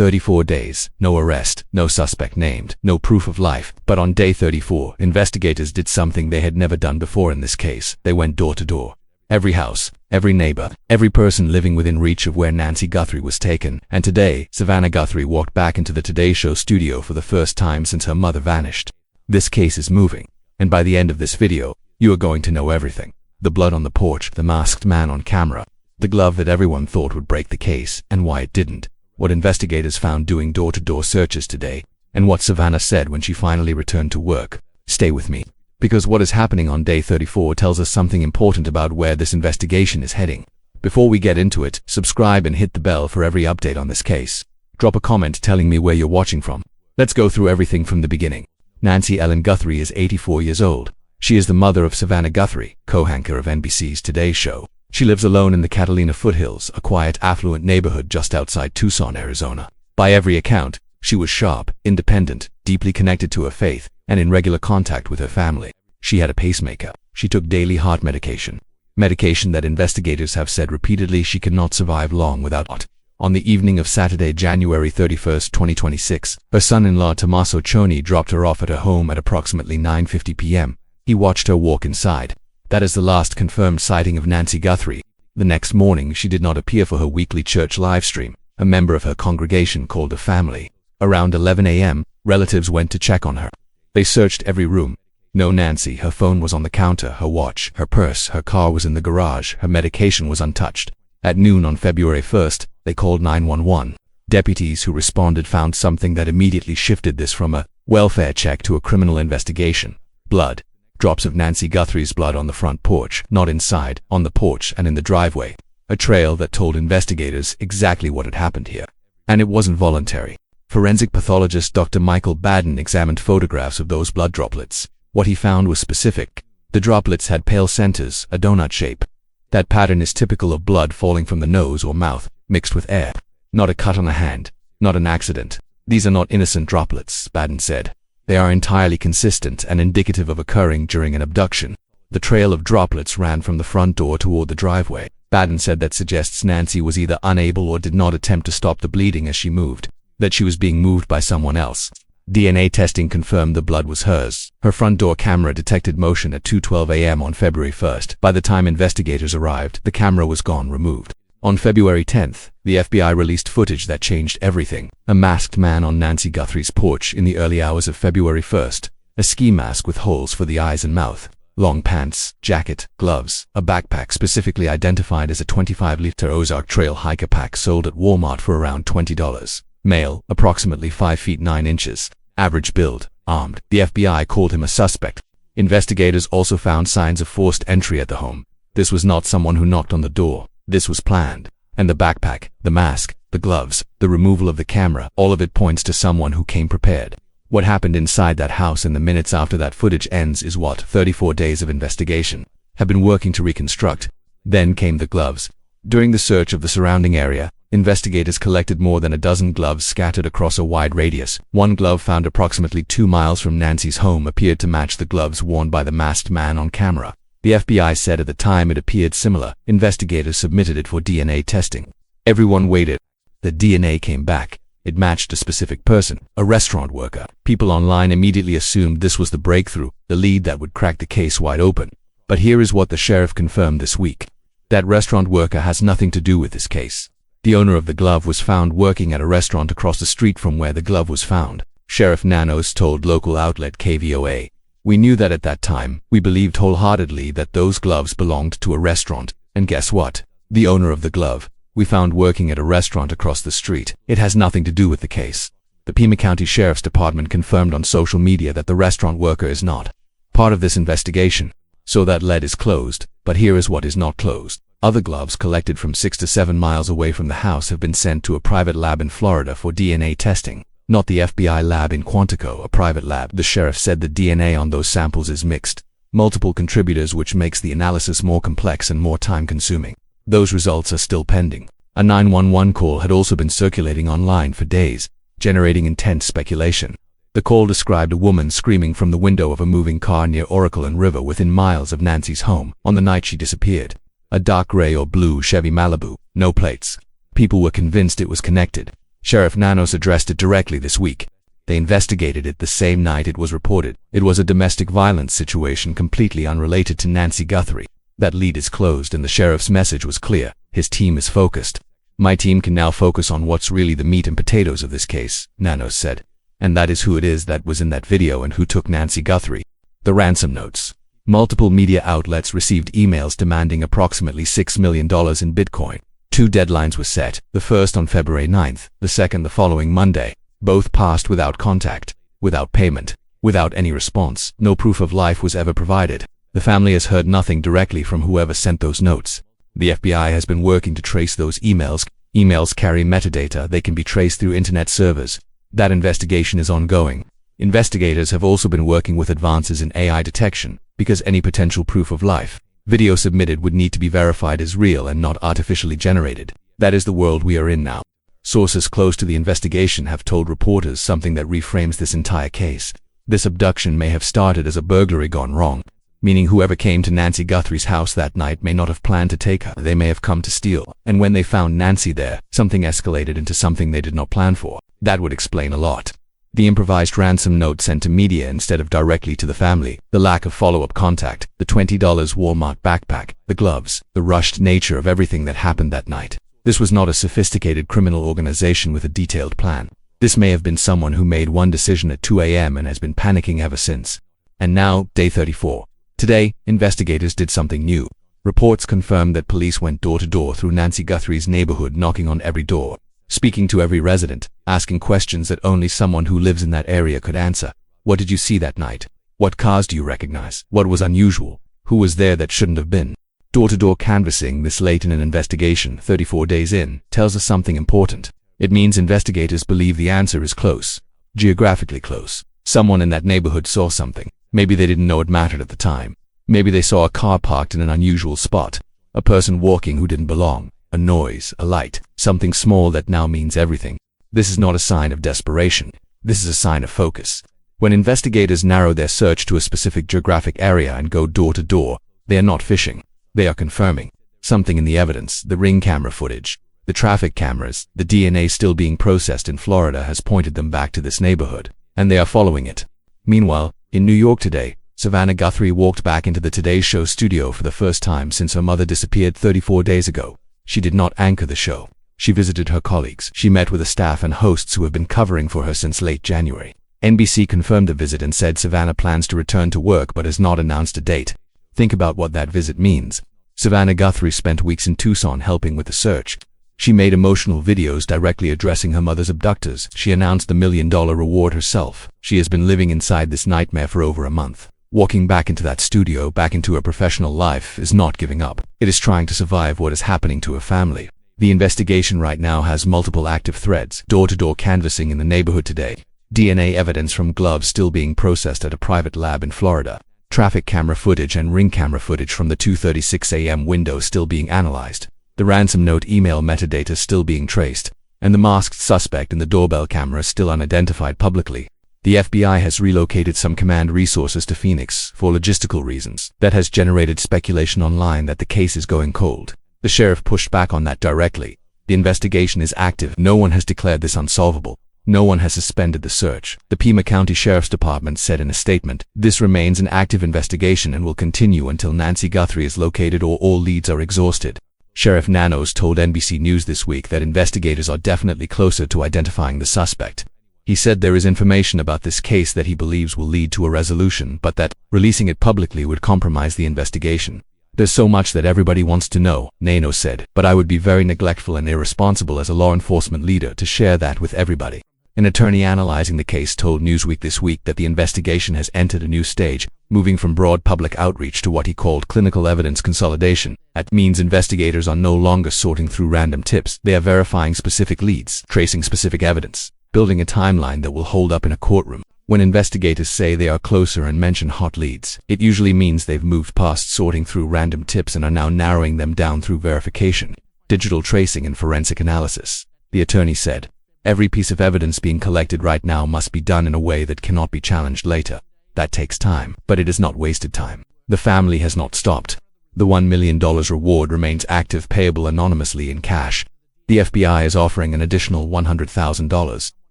34 days, no arrest, no suspect named, no proof of life. But on day 34, investigators did something they had never done before in this case. They went door to door. Every house, every neighbor, every person living within reach of where Nancy Guthrie was taken. And today, Savannah Guthrie walked back into the Today Show studio for the first time since her mother vanished. This case is moving, and by the end of this video, you are going to know everything. The blood on the porch, the masked man on camera, the glove that everyone thought would break the case, and why it didn't, what investigators found doing door-to-door searches today, and what Savannah said when she finally returned to work. Stay with me, because what is happening on day 34 tells us something important about where this investigation is heading. Before we get into it, subscribe and hit the bell for every update on this case. Drop a comment telling me where you're watching from. Let's go through everything from the beginning. Nancy Ellen Guthrie is 84 years old. She is the mother of Savannah Guthrie, co-anchor of NBC's Today Show. She lives alone in the Catalina foothills, a quiet, affluent neighborhood just outside Tucson, Arizona. By every account, she was sharp, independent, deeply connected to her faith, and in regular contact with her family. She had a pacemaker. She took daily heart medication. Medication that investigators have said repeatedly she cannot survive long without. On the evening of Saturday, January 31, 2026, her son-in-law Tommaso Cioni dropped her off at her home at approximately 9:50 p.m. He watched her walk inside. That is the last confirmed sighting of Nancy Guthrie. The next morning, she did not appear for her weekly church livestream. A member of her congregation called her family. Around 11 a.m., relatives went to check on her. They searched every room. No Nancy. Her phone was on the counter, her watch, her purse, her car was in the garage, her medication was untouched. At noon on February 1st, they called 911. Deputies who responded found something that immediately shifted this from a welfare check to a criminal investigation. Blood. Drops of Nancy Guthrie's blood on the front porch, not inside, on the porch and in the driveway. A trail that told investigators exactly what had happened here. And it wasn't voluntary. Forensic pathologist Dr. Michael Baden examined photographs of those blood droplets. What he found was specific. The droplets had pale centers, a donut shape. That pattern is typical of blood falling from the nose or mouth, mixed with air. Not a cut on the hand. Not an accident. These are not innocent droplets, Baden said. They are entirely consistent and indicative of occurring during an abduction. The trail of droplets ran from the front door toward the driveway. Baden said that suggests Nancy was either unable or did not attempt to stop the bleeding as she moved, that she was being moved by someone else. DNA testing confirmed the blood was hers. Her front door camera detected motion at 2:12 a.m. on February 1st. By the time investigators arrived, the camera was gone, removed. On February 10th, the FBI released footage that changed everything. A masked man on Nancy Guthrie's porch in the early hours of February 1st. A ski mask with holes for the eyes and mouth. Long pants, jacket, gloves, a backpack specifically identified as a 25-liter Ozark Trail hiker pack sold at Walmart for around $20. Male, approximately 5 feet 9 inches. Average build, armed. The FBI called him a suspect. Investigators also found signs of forced entry at the home. This was not someone who knocked on the door. This was planned. And the backpack, the mask, the gloves, the removal of the camera, all of it points to someone who came prepared. What happened inside that house in the minutes after that footage ends is what 34 days of investigation have been working to reconstruct. Then came the gloves. During the search of the surrounding area, investigators collected more than a dozen gloves scattered across a wide radius. One glove found approximately 2 miles from Nancy's home appeared to match the gloves worn by the masked man on camera. The FBI said at the time it appeared similar. Investigators submitted it for DNA testing. Everyone waited. The DNA came back. It matched a specific person, a restaurant worker. People online immediately assumed this was the breakthrough, the lead that would crack the case wide open. But here is what the sheriff confirmed this week. That restaurant worker has nothing to do with this case. The owner of the glove was found working at a restaurant across the street from where the glove was found. Sheriff Nanos told local outlet KVOA. We knew that at that time. We believed wholeheartedly that those gloves belonged to a restaurant. And guess what? The owner of the glove, we found working at a restaurant across the street. It has nothing to do with the case. The Pima County Sheriff's Department confirmed on social media that the restaurant worker is not part of this investigation. So that lead is closed. But here is what is not closed. Other gloves collected from 6 to 7 miles away from the house have been sent to a private lab in Florida for DNA testing. Not the FBI lab in Quantico, a private lab. The sheriff said the DNA on those samples is mixed. Multiple contributors, which makes the analysis more complex and more time-consuming. Those results are still pending. A 911 call had also been circulating online for days, generating intense speculation. The call described a woman screaming from the window of a moving car near Oracle and River within miles of Nancy's home on the night she disappeared. A dark gray or blue Chevy Malibu, no plates. People were convinced it was connected. Sheriff Nanos addressed it directly this week. They investigated it the same night it was reported. It was a domestic violence situation completely unrelated to Nancy Guthrie. That lead is closed and the sheriff's message was clear. His team is focused. My team can now focus on what's really the meat and potatoes of this case, Nanos said. And that is who it is that was in that video and who took Nancy Guthrie. The ransom notes. Multiple media outlets received emails demanding approximately $6 million in Bitcoin. 2 deadlines were set, the first on February 9th, the second the following Monday. Both passed without contact, without payment, without any response. No proof of life was ever provided. The family has heard nothing directly from whoever sent those notes. The FBI has been working to trace those emails. Emails carry metadata. They can be traced through internet servers. That investigation is ongoing. Investigators have also been working with advances in AI detection, because any potential proof of life video submitted would need to be verified as real and not artificially generated. That is the world we are in now. Sources close to the investigation have told reporters something that reframes this entire case. This abduction may have started as a burglary gone wrong, meaning whoever came to Nancy Guthrie's house that night may not have planned to take her. They may have come to steal. And when they found Nancy there, something escalated into something they did not plan for. That would explain a lot. The improvised ransom note sent to media instead of directly to the family, the lack of follow-up contact, the $20 Walmart backpack, the gloves, the rushed nature of everything that happened that night. This was not a sophisticated criminal organization with a detailed plan. This may have been someone who made one decision at 2 a.m. and has been panicking ever since. And now, day 34. Today, investigators did something new. Reports confirmed that police went door to door through Nancy Guthrie's neighborhood, knocking on every door, speaking to every resident, asking questions that only someone who lives in that area could answer. What did you see that night? What cars do you recognize? What was unusual? Who was there that shouldn't have been? Door-to-door canvassing this late in an investigation, 34 days in, tells us something important. It means investigators believe the answer is close. Geographically close. Someone in that neighborhood saw something. Maybe they didn't know it mattered at the time. Maybe they saw a car parked in an unusual spot. A person walking who didn't belong. A noise, a light, something small that now means everything. This is not a sign of desperation. This is a sign of focus. When investigators narrow their search to a specific geographic area and go door to door, they are not fishing. They are confirming something in the evidence. The ring camera footage, the traffic cameras, the DNA still being processed in Florida has pointed them back to this neighborhood, and they are following it. Meanwhile, in New York today, Savannah Guthrie walked back into the Today Show studio for the first time since her mother disappeared 34 days ago. She did not anchor the show. She visited her colleagues. She met with the staff and hosts who have been covering for her since late January. NBC confirmed the visit and said Savannah plans to return to work but has not announced a date. Think about what that visit means. Savannah Guthrie spent weeks in Tucson helping with the search. She made emotional videos directly addressing her mother's abductors. She announced the $1 million reward herself. She has been living inside this nightmare for over a month. Walking back into that studio, back into her professional life, is not giving up. It is trying to survive what is happening to her family. The investigation right now has multiple active threads. Door-to-door canvassing in the neighborhood today. DNA evidence from gloves still being processed at a private lab in Florida. Traffic camera footage and ring camera footage from the 2:36 a.m. window still being analyzed. The ransom note email metadata still being traced. And the masked suspect in the doorbell camera still unidentified publicly. The FBI has relocated some command resources to Phoenix for logistical reasons. That has generated speculation online that the case is going cold. The sheriff pushed back on that directly. The investigation is active. No one has declared this unsolvable. No one has suspended the search. The Pima County Sheriff's Department said in a statement, "This remains an active investigation and will continue until Nancy Guthrie is located or all leads are exhausted." Sheriff Nanos told NBC News this week that investigators are definitely closer to identifying the suspect. He said there is information about this case that he believes will lead to a resolution, but that releasing it publicly would compromise the investigation. "There's so much that everybody wants to know," Nanos said, "but I would be very neglectful and irresponsible as a law enforcement leader to share that with everybody." An attorney analyzing the case told Newsweek this week that the investigation has entered a new stage, moving from broad public outreach to what he called clinical evidence consolidation. That means investigators are no longer sorting through random tips. They are verifying specific leads, tracing specific evidence, building a timeline that will hold up in a courtroom. When investigators say they are closer and mention hot leads, it usually means they've moved past sorting through random tips and are now narrowing them down through verification, digital tracing, and forensic analysis. The attorney said, "Every piece of evidence being collected right now must be done in a way that cannot be challenged later. That takes time, but it is not wasted time. The family has not stopped. The $1 million reward remains active, payable anonymously in cash." The FBI is offering an additional $100,000.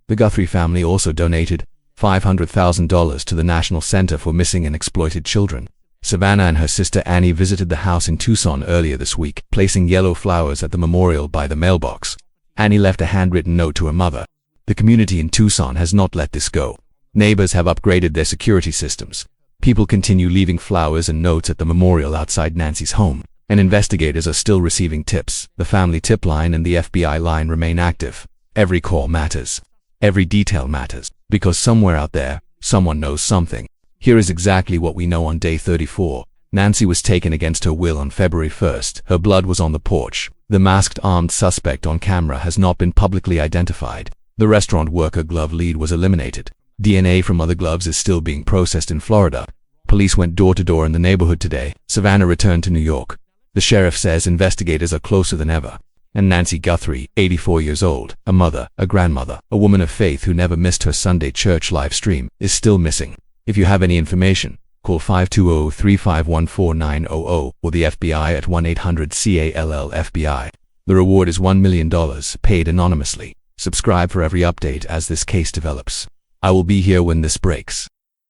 The Guthrie family also donated $500,000 to the National Center for Missing and Exploited Children. Savannah and her sister Annie visited the house in Tucson earlier this week, placing yellow flowers at the memorial by the mailbox. Annie left a handwritten note to her mother. The community in Tucson has not let this go. Neighbors have upgraded their security systems. People continue leaving flowers and notes at the memorial outside Nancy's home, and investigators are still receiving tips. The family tip line and the FBI line remain active. Every call matters. Every detail matters, because somewhere out there, someone knows something. Here is exactly what we know on day 34. Nancy was taken against her will on February 1st. Her blood was on the porch. The masked armed suspect on camera has not been publicly identified. The restaurant worker glove lead was eliminated. DNA from other gloves is still being processed in Florida. Police went door to door in the neighborhood today. Savannah returned to New York. The sheriff says investigators are closer than ever. And Nancy Guthrie, 84 years old, a mother, a grandmother, a woman of faith who never missed her Sunday church live stream, is still missing. If you have any information, call 520-351-4900 or the FBI at 1-800-CALL-FBI. The reward is $1 million, paid anonymously. Subscribe for every update as this case develops. I will be here when this breaks.